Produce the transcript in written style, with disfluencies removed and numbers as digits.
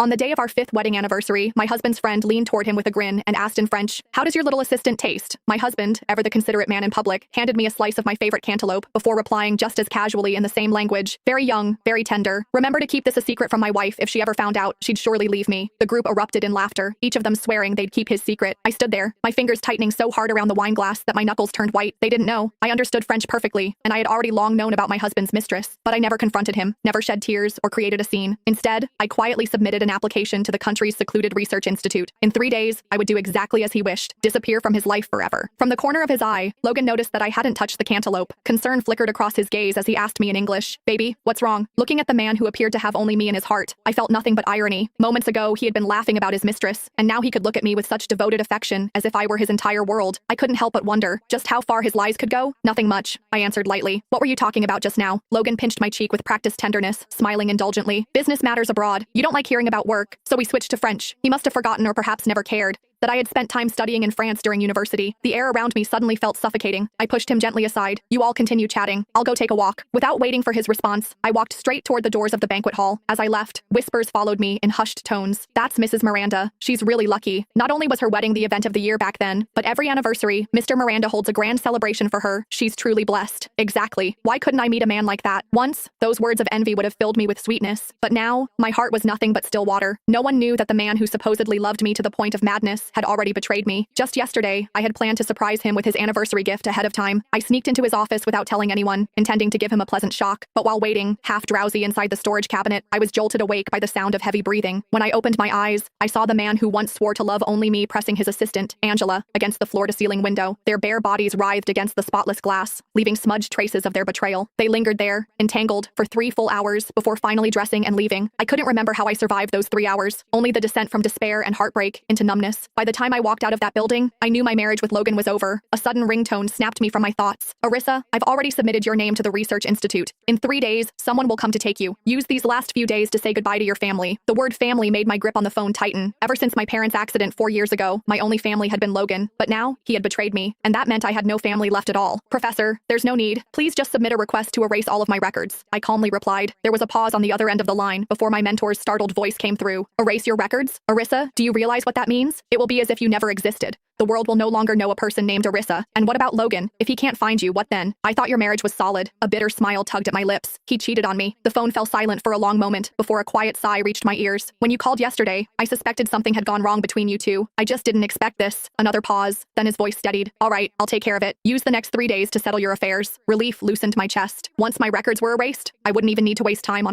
On the day of our 5th wedding anniversary, my husband's friend leaned toward him with a grin and asked in French, "How does your little assistant taste?" My husband, ever the considerate man in public, handed me a slice of my favorite cantaloupe before replying just as casually in the same language, "Very young, very tender. Remember to keep this a secret from my wife. If she ever found out, she'd surely leave me." The group erupted in laughter, each of them swearing they'd keep his secret. I stood there, my fingers tightening so hard around the wine glass that my knuckles turned white. They didn't know. I understood French perfectly, and I had already long known about my husband's mistress, but I never confronted him, never shed tears or created a scene. Instead, I quietly submitted an application to the country's secluded research institute. In 3 days, I would do exactly as he wished, disappear from his life forever. From the corner of his eye, Logan noticed that I hadn't touched the cantaloupe. Concern flickered across his gaze as he asked me in English, "Baby, what's wrong?" Looking at the man who appeared to have only me in his heart, I felt nothing but irony. Moments ago, he had been laughing about his mistress, and now he could look at me with such devoted affection as if I were his entire world. I couldn't help but wonder just how far his lies could go. "Nothing much," I answered lightly. "What were you talking about just now?" Logan pinched my cheek with practiced tenderness, smiling indulgently. "Business matters abroad. You don't like hearing about work." So we switched to French. He must have forgotten or perhaps never cared that I had spent time studying in France during university. The air around me suddenly felt suffocating. I pushed him gently aside. "You all continue chatting. I'll go take a walk." Without waiting for his response, I walked straight toward the doors of the banquet hall. As I left, whispers followed me in hushed tones. "That's Mrs. Miranda. She's really lucky. Not only was her wedding the event of the year back then, but every anniversary, Mr. Miranda holds a grand celebration for her. She's truly blessed." Exactly. Why couldn't I meet a man like that? Once, those words of envy would have filled me with sweetness, but now, my heart was nothing but still water. No one knew that the man who supposedly loved me to the point of madness had already betrayed me. Just yesterday, I had planned to surprise him with his anniversary gift ahead of time. I sneaked into his office without telling anyone, intending to give him a pleasant shock. But while waiting, half drowsy inside the storage cabinet, I was jolted awake by the sound of heavy breathing. When I opened my eyes, I saw the man who once swore to love only me pressing his assistant, Angela, against the floor-to-ceiling window. Their bare bodies writhed against the spotless glass, leaving smudged traces of their betrayal. They lingered there, entangled, for 3 full hours before finally dressing and leaving. I couldn't remember how I survived those 3 hours, only the descent from despair and heartbreak into numbness. By the time I walked out of that building, I knew my marriage with Logan was over. A sudden ringtone snapped me from my thoughts. "Arissa, I've already submitted your name to the Research Institute. In 3 days, someone will come to take you. Use these last few days to say goodbye to your family." The word family made my grip on the phone tighten. Ever since my parents' accident 4 years ago, my only family had been Logan, but now, he had betrayed me, and that meant I had no family left at all. "Professor, there's no need. Please just submit a request to erase all of my records," I calmly replied. There was a pause on the other end of the line before my mentor's startled voice came through. "Erase your records? Arissa, do you realize what that means? It will be as if you never existed. The world will no longer know a person named Arissa. And what about Logan? If he can't find you, what then? I thought your marriage was solid." A bitter smile tugged at my lips. "He cheated on me." The phone fell silent for a long moment before a quiet sigh reached my ears. "When you called yesterday, I suspected something had gone wrong between you two. I just didn't expect this." Another pause, then his voice steadied. "All right, I'll take care of it. Use the next 3 days to settle your affairs." Relief loosened my chest. Once my records were erased, I wouldn't even need to waste time on a